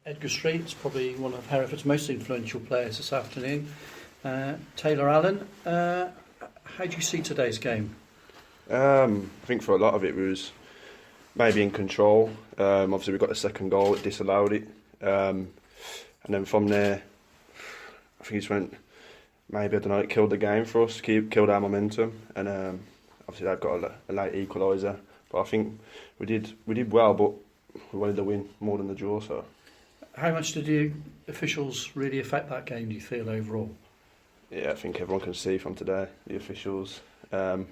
Edgar Street's probably one of Hereford's most influential players this afternoon. Taylor Allen, how do you see today's game? I think for a lot of it was maybe in control. Obviously we got the second goal, it disallowed it. And then from there, I think it just went, maybe, I don't know, it killed the game for us, killed our momentum. And obviously they've got a late equaliser. But I think we did well, but we wanted to win more than the draw. So, how much did the officials really affect that game, do you feel, overall? Yeah, I think everyone can see from today, the officials. But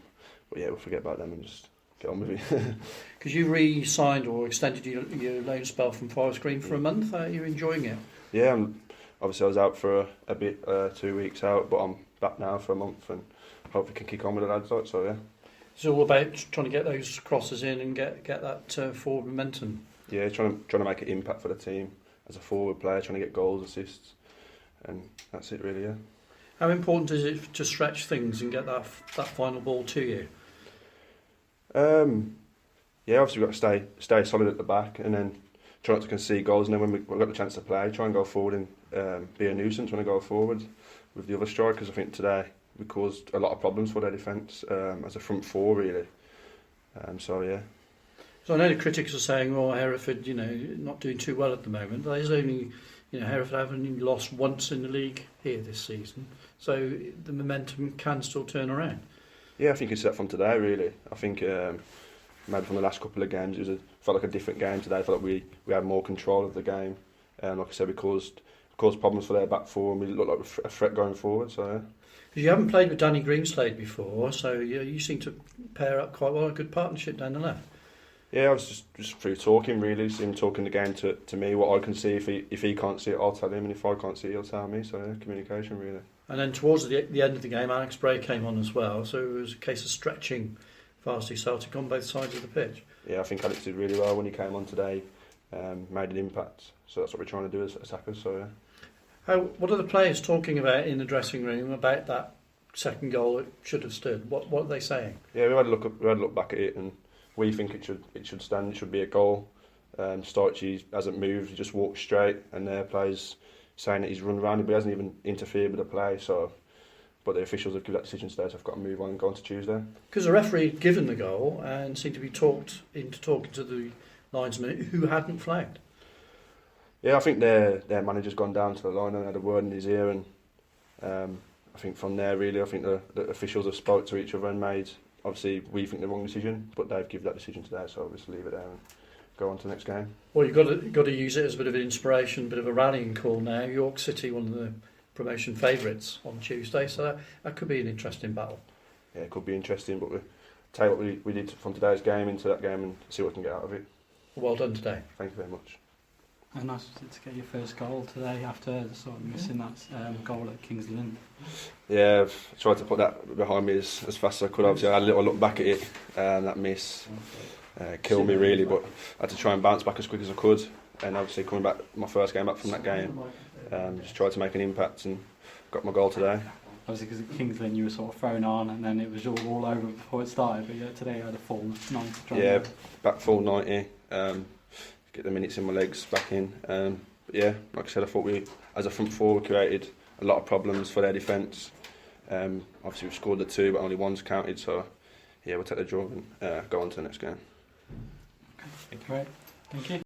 yeah, we'll forget about them and just get on with it. Because you re-signed or extended your loan spell from Forest Green for a month. Are you enjoying it? Yeah, obviously I was out for a bit, 2 weeks out, but I'm back now for a month and hopefully can kick on with the lads. So yeah. It's all about trying to get those crosses in and get that forward momentum. Yeah, trying to make an impact for the team as a forward player, trying to get goals, assists, and that's it really. Yeah. How important is it to stretch things and get that final ball to you? Yeah, obviously we've got to stay solid at the back and then try not to concede goals. And then when we've got the chance to play, try and go forward and be a nuisance when we go forward with the other strikers. I think today we caused a lot of problems for their defence as a front four really. So yeah. So I know the critics are saying, "Oh, Hereford, not doing too well at the moment." There's only, Hereford haven't even lost once in the league here this season, so the momentum can still turn around. Yeah, I think it's that from today really. I think maybe from the last couple of games it felt like a different game today. I felt like we had more control of the game, and like I said, we caused problems for their back four, and we looked like a threat going forward. So yeah. Because you haven't played with Danny Greenslade before, so you seem to pair up quite well. A good partnership down the left. Yeah, I was just through talking really, him talking the game to me, what I can see. If he can't see it, I'll tell him, and if I can't see it, he'll tell me. So yeah, communication really. And then towards the end of the game, Alex Bray came on as well, so it was a case of stretching Farsley Celtic on both sides of the pitch. Yeah, I think Alex did really well when he came on today, made an impact. So that's what we're trying to do as attackers. So yeah. What are the players talking about in the dressing room about that second goal that should have stood? What are they saying? Yeah, we had a look back at it, and we think it should stand. It should be a goal. Starchy hasn't moved; he just walked straight, and their players saying that he's run around, but he hasn't even interfered with the play. So, but the officials have given that decision today, so I've got to move on and go on to Tuesday. Because the referee had given the goal and seemed to be talked into talking to the linesman who hadn't flagged. Yeah, I think their manager's gone down to the line and had a word in his ear, and I think from there really, I think the officials have spoke to each other and made, obviously we think the wrong decision, but they've given that decision today, so I'll just leave it there and go on to the next game. Well, you've got to use it as a bit of an inspiration, a bit of a rallying call now. York City, one of the promotion favourites on Tuesday, so that could be an interesting battle. Yeah, it could be interesting, but we'll take what we did from today's game into that game and see what we can get out of it. Well done today. Thank you very much. And nice to get your first goal today after sort of missing that goal at Kings Lynn. Yeah, I've tried to put that behind me as fast as I could. Obviously, I had a little look back at it, that miss killed me really, but I had to try and bounce back as quick as I could. And obviously, coming back, my first game back from that game, just tried to make an impact and got my goal today. Obviously, because at Kings Lynn you were sort of thrown on, and then it was all over before it started. But yeah, today you had a full 90. Yeah, back full 90. Get the minutes in my legs back in. But yeah, like I said, I thought we, as a front four, we created a lot of problems for their defence. Obviously, we've scored the two, but only one's counted. So yeah, we'll take the draw and go on to the next game. Okay, great. Thank you.